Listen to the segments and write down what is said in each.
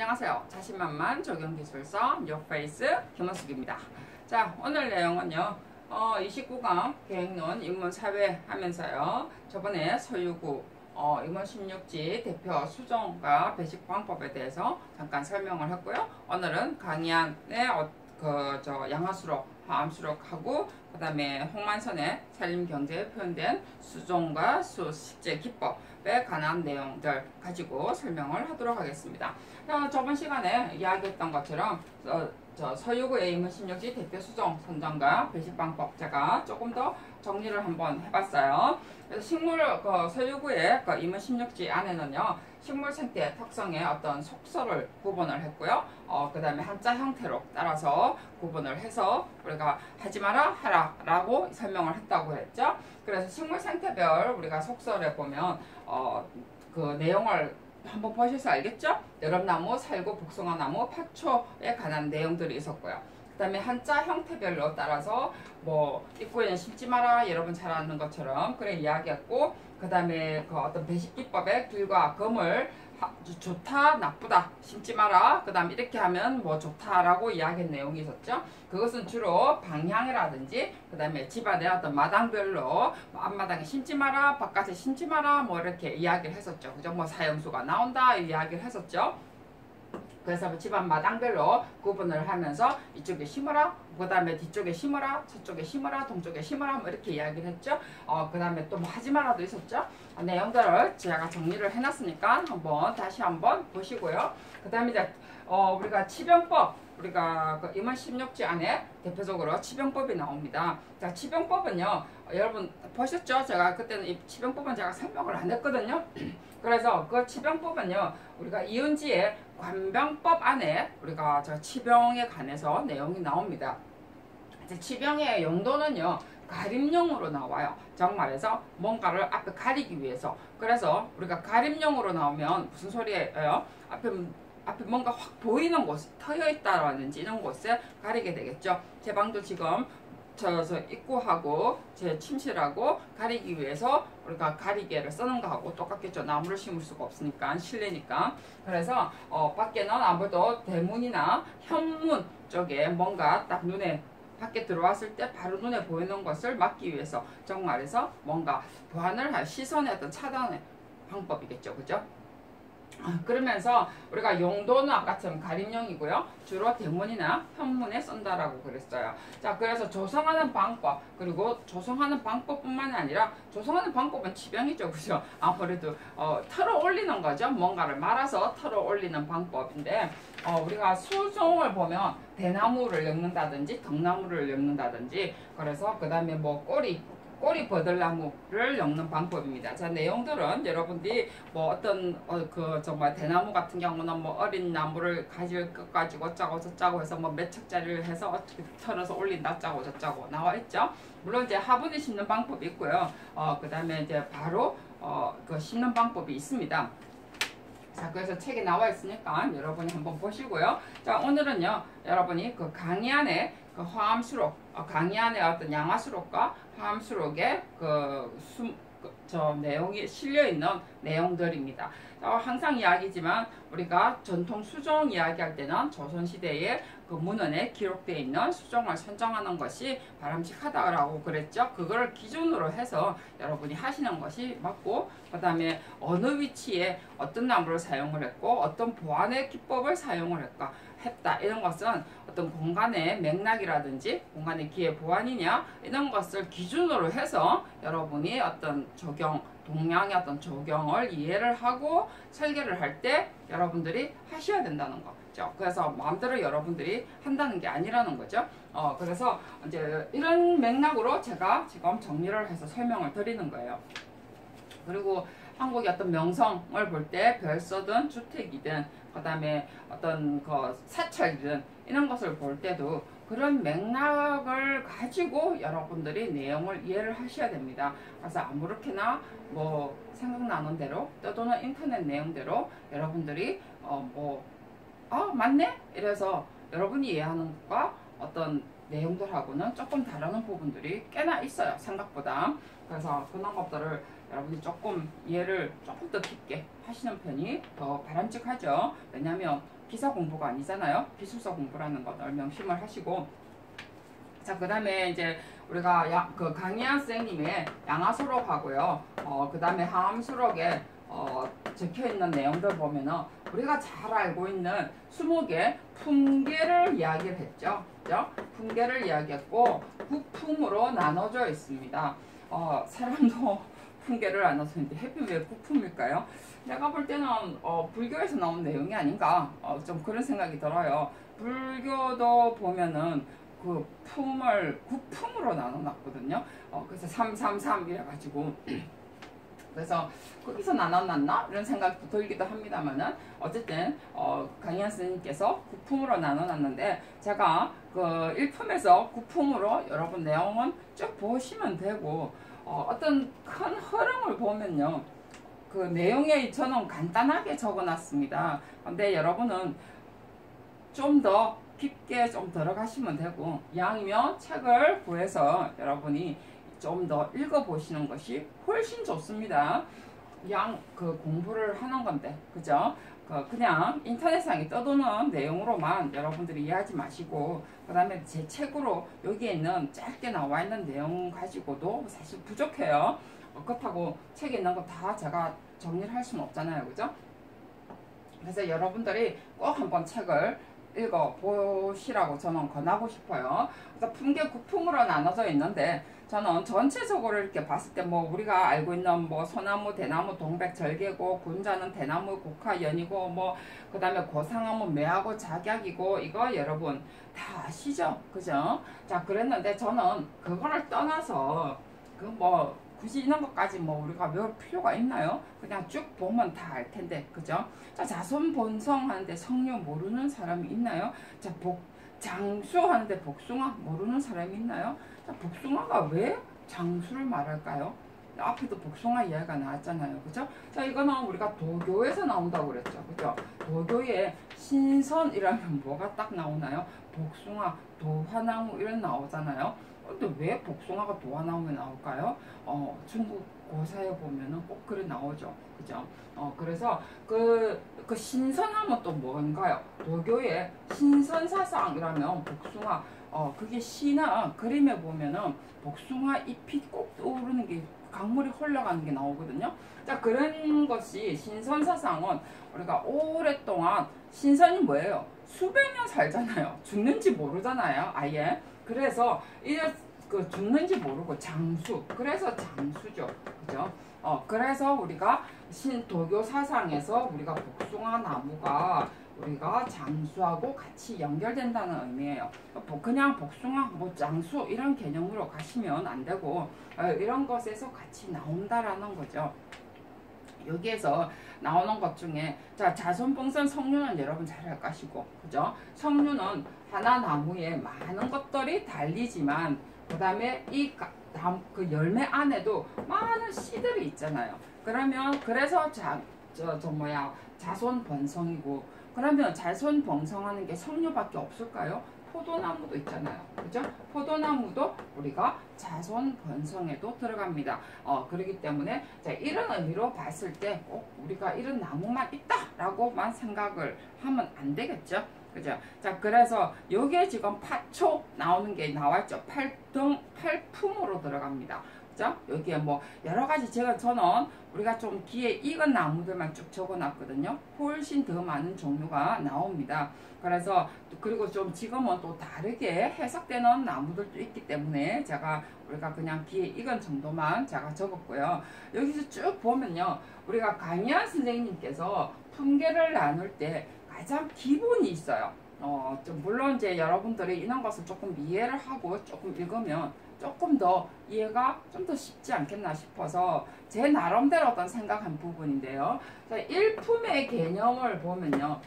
안녕하세요. 자신만만 적용기술서 뉴페이스 김원숙입니다. 자, 오늘 내용은요. 29강 계획론 인문사회 하면서요. 저번에 서유구 인문 16지 대표 수정과 배식 방법에 대해서 잠깐 설명을 했고요. 오늘은 강의안의 양화수록, 화암수록하고 그 다음에 홍만선의 산림경제에 표현된 수종과 수식재 기법에 관한 내용들 가지고 설명을 하도록 하겠습니다. 저번 시간에 이야기했던 것처럼 서유구의 인문 16지 대표 수종 선정과 배식 방법 제가 조금 더 정리를 한번 해봤어요. 그래서 서유구의 인문 16지 안에는요, 식물 생태 특성의 어떤 속설을 구분을 했고요. 그 다음에 한자 형태로 따라서 구분을 해서 우리가 하지 마라, 하라 라고 설명을 했다고 했죠. 그래서 식물 생태별 우리가 속설에 보면 그 내용을 한번 보셔서 알겠죠? 여름나무, 살구, 복숭아나무, 파초에 관한 내용들이 있었고요. 그 다음에 한자 형태별로 따라서 입구에는 심지 마라, 여러분 잘 아는 것처럼 그래 이야기했고, 그 다음에 그 어떤 배식기법의 길과 금을 좋다, 나쁘다, 심지 마라, 그 다음 이렇게 하면 좋다라고 이야기한 내용이 있었죠. 그것은 주로 방향이라든지 그 다음에 집안의 어떤 마당별로 앞마당에 심지 마라, 바깥에 심지 마라 이렇게 이야기를 했었죠. 그죠? 사형수가 나온다 이야기를 했었죠. 그래서 집안 마당별로 구분을 하면서 이쪽에 심어라, 그 다음에 뒤쪽에 심어라, 서쪽에 심어라, 동쪽에 심어라 이렇게 이야기를 했죠. 그 다음에 또 하지 마라도 있었죠. 내용들을 제가 정리를 해놨으니까 다시 한번 보시고요. 그 다음에 이제 우리가 치병법, 우리가 그 인문 16지 안에 대표적으로 치병법이 나옵니다. 자, 치병법은요, 여러분 보셨죠? 제가 그때는 이 치병법은 제가 설명을 안 했거든요. 그래서 그 치병법은요, 우리가 이은지의 관병법 안에 우리가 치병에 관해서 내용이 나옵니다. 치병의 용도는요, 가림용으로 나와요. 정말해서 뭔가를 앞에 가리기 위해서. 그래서 우리가 가림용으로 나오면 무슨 소리예요? 앞에 뭔가 확 보이는 곳, 트여 있다라든지 이런 곳에 가리게 되겠죠. 제 방도 지금 입구하고 제 침실하고 가리기 위해서 우리가 가리개를 쓰는 거하고 똑같겠죠. 나무를 심을 수가 없으니까, 실내니까. 그래서 밖에는 아무래도 대문이나 현문 쪽에 뭔가 딱 눈에 밖에 들어왔을 때 바로 눈에 보이는 것을 막기 위해서, 정말해서 뭔가 보완을 할 시선의 어떤 차단의 방법이겠죠. 그죠? 그러면서 우리가 용도는 아까처럼 가림용이고요. 주로 대문이나 현문에 쓴다라고 그랬어요. 자, 그래서 조성하는 방법, 그리고 조성하는 방법뿐만 아니라 조성하는 방법은 치병이죠. 그죠? 아무래도 털어 올리는 거죠. 뭔가를 말아서 털어 올리는 방법인데, 우리가 수종을 보면 대나무를 엮는다든지 등나무를 엮는다든지, 그래서 그 다음에 꼬리 버들나무를 엮는 방법입니다. 자, 내용들은 여러분들이 정말 대나무 같은 경우는 어린 나무를 가질 것 가지고 어쩌고 저쩌고 해서 몇 척짜리를 해서 어떻게 털어서 올린다 짜고 저짜고 나와 있죠. 물론 이제 화분에 심는 방법이 있고요. 그 다음에 이제 바로 그 심는 방법이 있습니다. 자, 그래서 책에 나와 있으니까 여러분이 한번 보시고요. 자, 오늘은요, 여러분이 그 강의 안에 그 화암수록, 강의 안에 어떤 양화수록과 화암수록의 내용이 실려있는 내용들입니다. 항상 이야기지만 우리가 전통 수종 이야기할 때는 조선시대의 그 문헌에 기록되어 있는 수종을 선정하는 것이 바람직하다라고 그랬죠. 그거를 기준으로 해서 여러분이 하시는 것이 맞고, 그 다음에 어느 위치에 어떤 나무를 사용을 했고 어떤 보완의 기법을 사용을 했다 이런 것은 어떤 공간의 맥락이라든지 공간의 기회 보완이냐 이런 것을 기준으로 해서 여러분이 어떤 동양의 어떤 적용을 이해를 하고 설계를 할 때 여러분들이 하셔야 된다는 거죠. 그래서 마음대로 여러분들이 한다는 게 아니라는 거죠. 그래서 이제 이런 맥락으로 제가 지금 정리를 해서 설명을 드리는 거예요. 그리고 한국의 어떤 명성을 볼 때 별서든 주택이든 그 다음에 어떤 사찰이든 이런 것을 볼 때도 그런 맥락을 가지고 여러분들이 내용을 이해를 하셔야 됩니다. 그래서 아무렇게나 생각나는 대로 또는 인터넷 내용대로 여러분들이 맞네? 이래서 여러분이 이해하는 것과 어떤 내용들하고는 조금 다른 부분들이 꽤나 있어요. 생각보다. 그래서 그런 것들을 여러분이 조금 이해를 조금 더 깊게 하시는 편이 더 바람직하죠. 왜냐하면 기사 공부가 아니잖아요. 기술사 공부라는 것을 명심을 하시고, 자, 그 다음에 이제 우리가 그 강희안 선생님의 양화수록하고요. 그 다음에 항암수록에 적혀 있는 내용들 보면은 우리가 잘 알고 있는 20개 품계를 이야기를 했죠. 그죠? 품계를 이야기했고, 구품으로 나눠져 있습니다. 사람도 품계를 나눠서 있는데 해피 왜 구품일까요? 내가 볼 때는 불교에서 나온 내용이 아닌가 좀 그런 생각이 들어요. 불교도 보면은 그 품을 구품으로 나눠놨거든요. 그래서 333 이래가지고 그래서 거기서 나눠놨나? 이런 생각도 들기도 합니다만은 어쨌든 강희안 스님께서 구품으로 나눠놨는데 제가 그 1품에서 구품으로 여러분 내용은 쭉 보시면 되고 어떤 큰 흐름을 보면요. 그 내용에 저는 간단하게 적어놨습니다. 근데 여러분은 좀 더 깊게 좀 들어가시면 되고, 이왕이면 책을 구해서 여러분이 좀 더 읽어보시는 것이 훨씬 좋습니다. 그 공부를 하는 건데, 그죠? 그냥 인터넷상에 떠도는 내용으로만 여러분들이 이해하지 마시고, 그 다음에 제 책으로 여기에 있는 짧게 나와 있는 내용 가지고도 사실 부족해요. 그렇다고 책에 있는 거 다 제가 정리를 할 수는 없잖아요. 그죠? 그래서 여러분들이 꼭 한번 책을 읽어보시라고 저는 권하고 싶어요. 그래서 품계 구품으로 나눠져 있는데 저는 전체적으로 이렇게 봤을 때 뭐 우리가 알고 있는 뭐 소나무, 대나무, 동백, 절개고, 군자는 대나무, 국화, 연이고 뭐 그 다음에 고상하면 매하고 작약이고 이거 여러분 다 아시죠? 그죠? 자, 그랬는데 저는 그거를 떠나서 그 뭐 굳이 이런 것까지 뭐 우리가 외울 필요가 있나요? 그냥 쭉 보면 다 알 텐데, 그죠? 자, 자손 본성 하는데 성류 모르는 사람이 있나요? 자, 장수 하는데 복숭아 모르는 사람이 있나요? 자, 복숭아가 왜 장수를 말할까요? 앞에도 복숭아 이야기가 나왔잖아요. 그죠? 자, 이거는 우리가 도교에서 나온다고 그랬죠. 그죠? 도교에 신선이라면 뭐가 딱 나오나요? 복숭아, 도화나무 이런 나오잖아요. 근데 왜 복숭아가 도화나무에 나올까요? 중국 고사에 보면은 꼭 그래 나오죠. 그죠? 그래서 그 신선하면 또 뭔가요? 도교의 신선사상이라면 복숭아, 그게 시나 그림에 보면은 복숭아 잎이 꼭 떠오르는 게 강물이 흘러가는 게 나오거든요. 자, 그런 것이 신선사상은 우리가 오랫동안 신선이 뭐예요? 수백 년 살잖아요. 죽는지 모르잖아요. 아예. 그래서 이게 그 죽는지 모르고 장수. 그래서 장수죠. 그죠? 그래서 우리가 신도교 사상에서 우리가 복숭아 나무가 우리가 장수하고 같이 연결된다는 의미예요. 그냥 복숭아, 뭐 장수 이런 개념으로 가시면 안 되고 이런 것에서 같이 나온다라는 거죠. 여기에서 나오는 것 중에 자, 자손봉선 석류는 여러분 잘 알 것이고, 그죠? 석류는 하나 나무에 많은 것들이 달리지만 그 다음에 그 열매 안에도 많은 씨들이 있잖아요. 그러면 그래서 자손 번성이고, 그러면 자손 번성하는 게 석류밖에 없을까요? 포도나무도 있잖아요. 그죠? 포도나무도 우리가 자손 번성에도 들어갑니다. 그렇기 때문에 자, 이런 의미로 봤을 때 꼭 우리가 이런 나무만 있다라고만 생각을 하면 안 되겠죠? 그죠? 자, 그래서 여기에 지금 파초 나오는 게 나왔죠. 팔품으로 들어갑니다. 그죠? 여기에 뭐 여러 가지 저는 우리가 좀 귀에 익은 나무들만 쭉 적어놨거든요. 훨씬 더 많은 종류가 나옵니다. 그래서 그리고 좀 지금은 또 다르게 해석되는 나무들도 있기 때문에 우리가 그냥 귀에 익은 정도만 제가 적었고요. 여기서 쭉 보면요, 우리가 강희안 선생님께서 품계를 나눌 때 가장 기본이 있어요. 물론 이제 여러분들이 이런 것을 조금 이해를 하고 조금 읽으면 조금 더 이해가 좀 더 쉽지 않겠나 싶어서 제 나름대로 어떤 생각한 부분인데요. 자, 일품의 개념을 보면요,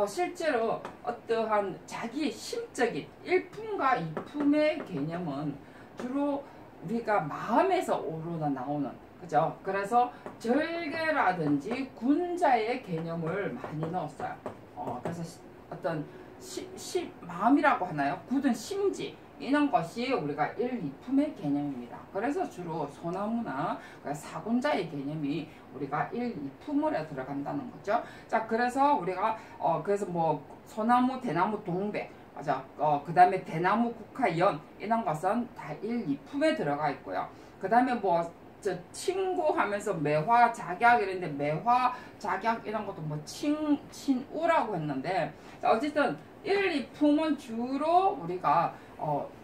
실제로 어떠한 자기 심적인 일품과 이품의 개념은 주로 우리가 마음에서 우러나 나오는, 그죠? 그래서 절개라든지 군자의 개념을 많이 넣었어요. 그래서 어떤 마음이라고 하나요? 굳은 심지, 이런 것이 우리가 1, 2품의 개념입니다. 그래서 주로 소나무나 사군자의 개념이 우리가 1, 2품으로 들어간다는 거죠. 자, 그래서 우리가 그래서 뭐 소나무, 대나무, 동백, 맞아. 그 다음에 대나무, 국화, 연 이런 것은 다 1, 2품에 들어가 있고요. 그 다음에 뭐 친구 하면서 매화, 작약 이런데 매화, 작약 이런 것도 뭐 친우라고 했는데, 어쨌든 1, 2품은 주로 우리가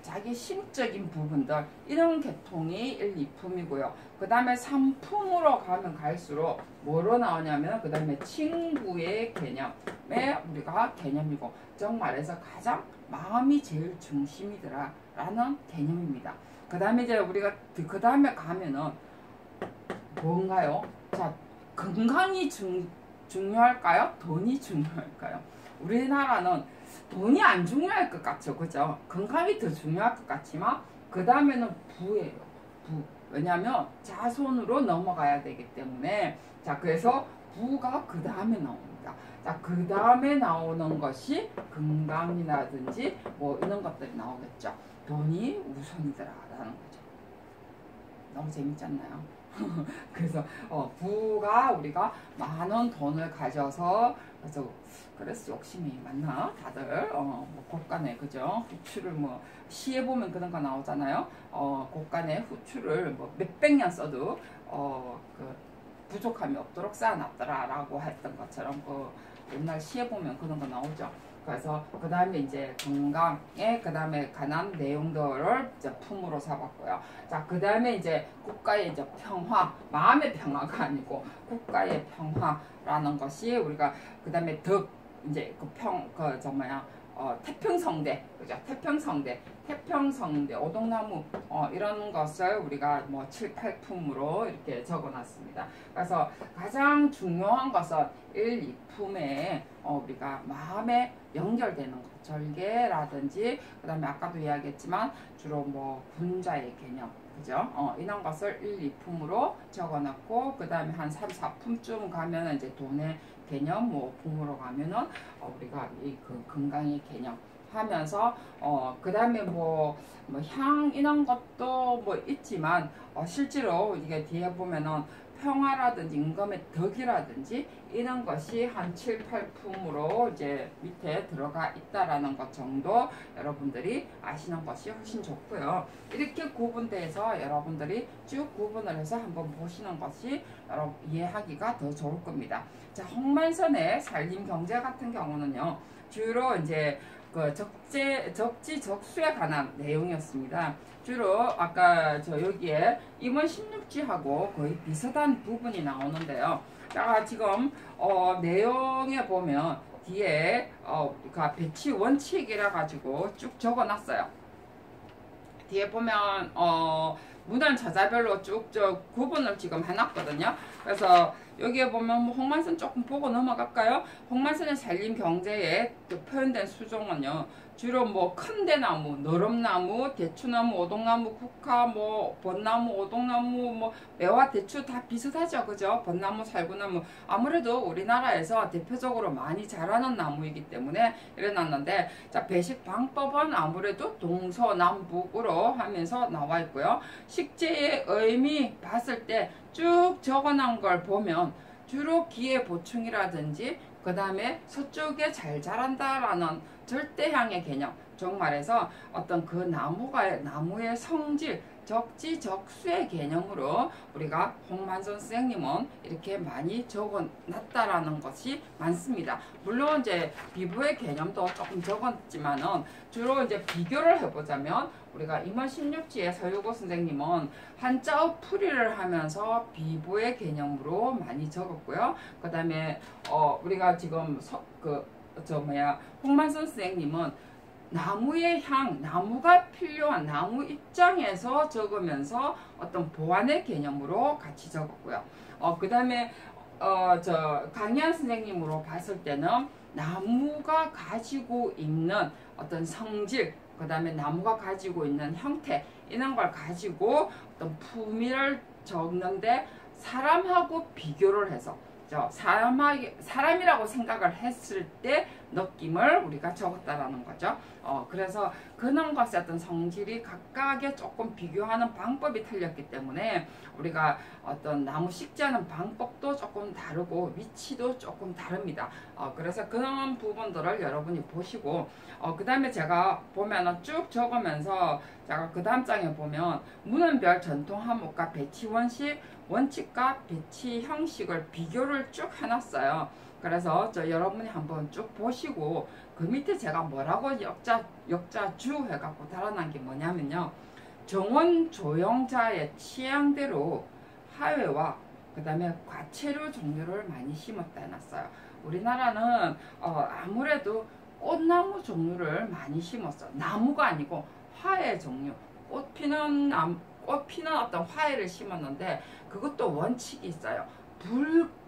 자기 심적인 부분들 이런 계통이 1, 2품이고요. 그 다음에 3품으로 가면 갈수록 뭐로 나오냐면 그 다음에 친구의 개념에 우리가 개념이고, 정말해서 가장 마음이 제일 중심이더라 라는 개념입니다. 그 다음에 이제 우리가 그 다음에 가면은 뭔가요? 자, 건강이 중요할까요? 돈이 중요할까요? 우리나라는 돈이 안 중요할 것 같죠, 그죠? 건강이 더 중요할 것 같지만 그 다음에는 부예요. 부. 왜냐하면 자손으로 넘어가야 되기 때문에, 자, 그래서 부가 그 다음에 나옵니다. 자, 그 다음에 나오는 것이 건강이라든지 뭐 이런 것들이 나오겠죠. 돈이 우선이더라라는 거죠. 너무 재밌지 않나요? 그래서 부가 우리가 많은 돈을 가져서, 그래서 욕심이 많나 다들 뭐 곳간에, 그죠? 후추를 뭐 시에 보면 그런 거 나오잖아요. 곳간에 후추를 뭐 몇백 년 써도 그 부족함이 없도록 쌓아놨더라라고 했던 것처럼 그 옛날 시에 보면 그런 거 나오죠. 그래서 그 다음에 이제 건강에 그 다음에 관한 내용들을 이제 품으로 잡았고요. 자, 그 다음에 이제 국가의 이제 평화, 마음의 평화가 아니고 국가의 평화라는 것이 우리가 그 다음에 덕 이제 태평성대, 그죠? 태평성대, 오동나무 이런 것을 우리가 뭐 7, 8품으로 이렇게 적어놨습니다. 그래서 가장 중요한 것은 1, 2품에 우리가 마음에 연결되는 것, 절개라든지 그 다음에 아까도 이야기했지만 주로 뭐 군자의 개념, 그죠? 이런 것을 1, 2품으로 적어놨고, 그 다음에 한 3, 4품쯤 가면은 이제 돈의 개념, 뭐 품으로 가면은 우리가 이 그 건강의 개념 하면서 그 다음에 뭐 향 이런 것도 뭐 있지만 실제로 이게 뒤에 보면은 평화라든지 임금의 덕이라든지 이런 것이 한 7, 8품으로 이제 밑에 들어가 있다라는 것 정도 여러분들이 아시는 것이 훨씬 좋고요. 이렇게 구분돼서 여러분들이 쭉 구분을 해서 한번 보시는 것이 여러분 이해하기가 더 좋을 겁니다. 자, 홍만선의 살림경제 같은 경우는요, 주로 이제 그 적지적수에 관한 내용이었습니다. 주로 아까 여기에 임원 16지하고 거의 비슷한 부분이 나오는데요. 자, 지금 내용에 보면 뒤에 배치 원칙이라 가지고 쭉 적어놨어요. 뒤에 보면 문헌 저자별로 쭉 구분을 지금 해놨거든요. 그래서 여기에 보면 뭐 홍만선 조금 보고 넘어갈까요? 홍만선의 살림 경제에 표현된 수종은요, 주로 뭐 큰 대나무, 너름나무, 대추나무, 오동나무, 국화, 뭐 벚나무, 오동나무, 뭐 매화, 대추 다 비슷하죠, 그죠? 벚나무, 살구나무, 아무래도 우리나라에서 대표적으로 많이 자라는 나무이기 때문에 이래놨는데, 자, 배식 방법은 아무래도 동서남북으로 하면서 나와 있고요. 식재의 의미 봤을 때 쭉 적어놓은 걸 보면 주로 기회 보충이라든지 그 다음에 서쪽에 잘 자란다라는 절대향의 개념, 정말해서 어떤 그 나무의 성질, 적지적수의 개념으로 우리가 홍만선 선생님은 이렇게 많이 적어놨다라는 것이 많습니다. 물론 이제 비부의 개념도 조금 적었지만은 주로 이제 비교를 해보자면 우리가 임원 16지의 서유고 선생님은 한자어 풀이를 하면서 비부의 개념으로 많이 적었고요. 그 다음에 우리가 지금 홍만선 선생님은 나무의 향, 나무가 필요한 나무 입장에서 적으면서 어떤 보완의 개념으로 같이 적었고요. 그 다음에 강희한 선생님으로 봤을 때는 나무가 가지고 있는 어떤 성질, 그 다음에 나무가 가지고 있는 형태 이런 걸 가지고 어떤 품위를 적는데 사람하고 비교를 해서 사람이라고 생각을 했을 때 느낌을 우리가 적었다라는 거죠. 그래서 그런 것의 어떤 성질이 각각의 조금 비교하는 방법이 틀렸기 때문에 우리가 어떤 나무 식재하는 방법도 조금 다르고 위치도 조금 다릅니다. 그래서 그런 부분들을 여러분이 보시고 그 다음에 제가 보면은 쭉 적으면서 제가 그 다음 장에 보면 문헌별 전통 한목과 배치 원칙과 배치 형식을 비교를 쭉 해놨어요. 그래서 여러분이 한번 쭉 보시고 그 밑에 제가 뭐라고 역자주 해갖고 달아난 게 뭐냐면요. 정원 조형자의 취향대로 하회와 그 다음에 과채류 종류를 많이 심었다 해놨어요. 우리나라는 아무래도 꽃나무 종류를 많이 심었어. 나무가 아니고 화훼 종류, 꽃 피는 어떤 화훼를 심었는데 그것도 원칙이 있어요.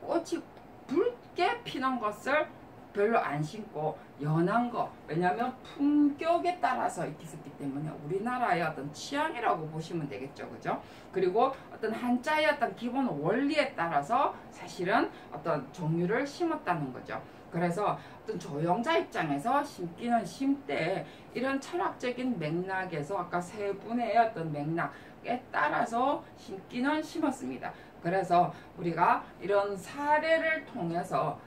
꽃이 붉게 피는 것을 별로 안 심고 연한 거, 왜냐하면 품격에 따라서 있기 때문에 우리나라의 어떤 취향이라고 보시면 되겠죠. 그죠? 그리고 어떤 한자의 어떤 기본 원리에 따라서 사실은 어떤 종류를 심었다는 거죠. 그래서 어떤 조형자 입장에서 심기는 심때 이런 철학적인 맥락에서 아까 세 분의 어떤 맥락에 따라서 심기는 심었습니다. 그래서 우리가 이런 사례를 통해서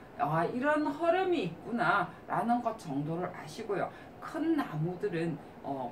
이런 흐름이 있구나 라는 것 정도를 아시고요. 큰 나무들은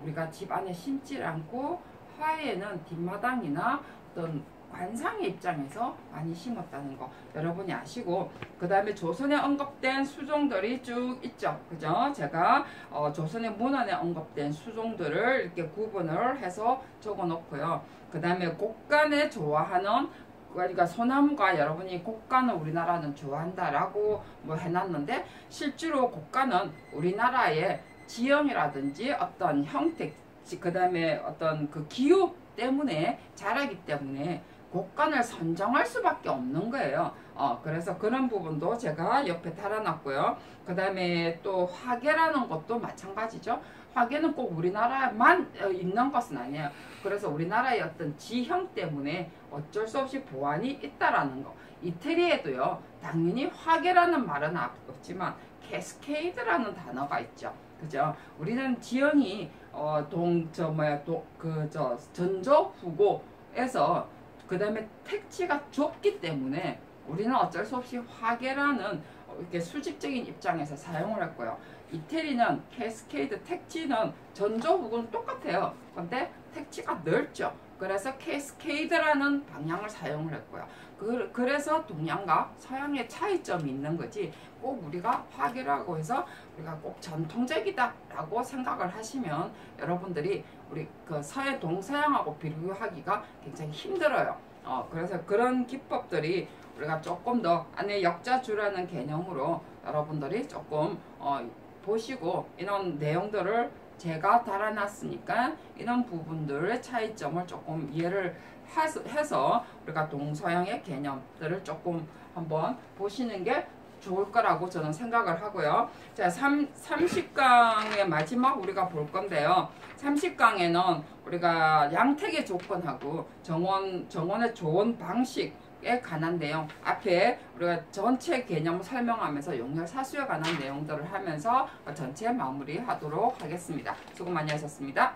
우리가 집 안에 심지 않고 화훼는 뒷마당이나 어떤 관상의 입장에서 많이 심었다는 거 여러분이 아시고, 그 다음에 조선에 언급된 수종들이 쭉 있죠. 그죠? 제가 조선의 문헌에 언급된 수종들을 이렇게 구분을 해서 적어 놓고요. 그 다음에 곡간에 좋아하는, 그러니까 소나무가 여러분이 곡간을 우리나라는 좋아한다라고 뭐 해놨는데, 실제로 곡간은 우리나라의 지형이라든지 어떤 형태, 그 다음에 어떤 그 기후 때문에 자라기 때문에 곡간을 선정할 수밖에 없는 거예요. 그래서 그런 부분도 제가 옆에 달아놨고요. 그 다음에 또 화계라는 것도 마찬가지죠. 화계는 꼭 우리나라만 있는 것은 아니에요. 그래서 우리나라의 어떤 지형 때문에 어쩔 수 없이 보완이 있다라는 거. 이태리에도요, 당연히 화계라는 말은 없지만 캐스케이드라는 단어가 있죠. 그죠? 우리는 지형이 전조 후고에서 그 다음에 택지가 좁기 때문에 우리는 어쩔 수 없이 화계라는 이렇게 수직적인 입장에서 사용을 했고요. 이태리는 캐스케이드, 택지는 전조 후고는 똑같아요. 근데 택지가 넓죠. 그래서 캐스케이드라는 방향을 사용을 했고요. 그래서 동양과 서양의 차이점이 있는 거지, 꼭 우리가 화계라고 해서 우리가 꼭 전통적이다라고 생각을 하시면 여러분들이 우리 그 동서양하고 비교하기가 굉장히 힘들어요. 그래서 그런 기법들이 우리가 조금 더 안에 역자주라는 개념으로 여러분들이 조금 보시고, 이런 내용들을 제가 달아놨으니까 이런 부분들의 차이점을 조금 이해를 해서 우리가 동서양의 개념들을 조금 한번 보시는 게 좋을 거라고 저는 생각을 하고요. 자, 30강의 마지막 우리가 볼 건데요. 30강에는 우리가 양택의 조건하고 정원의 좋은 방식에 관한 내용, 앞에 우리가 전체 개념을 설명하면서 용역 사수에 관한 내용들을 하면서 전체 마무리하도록 하겠습니다. 수고 많이 하셨습니다.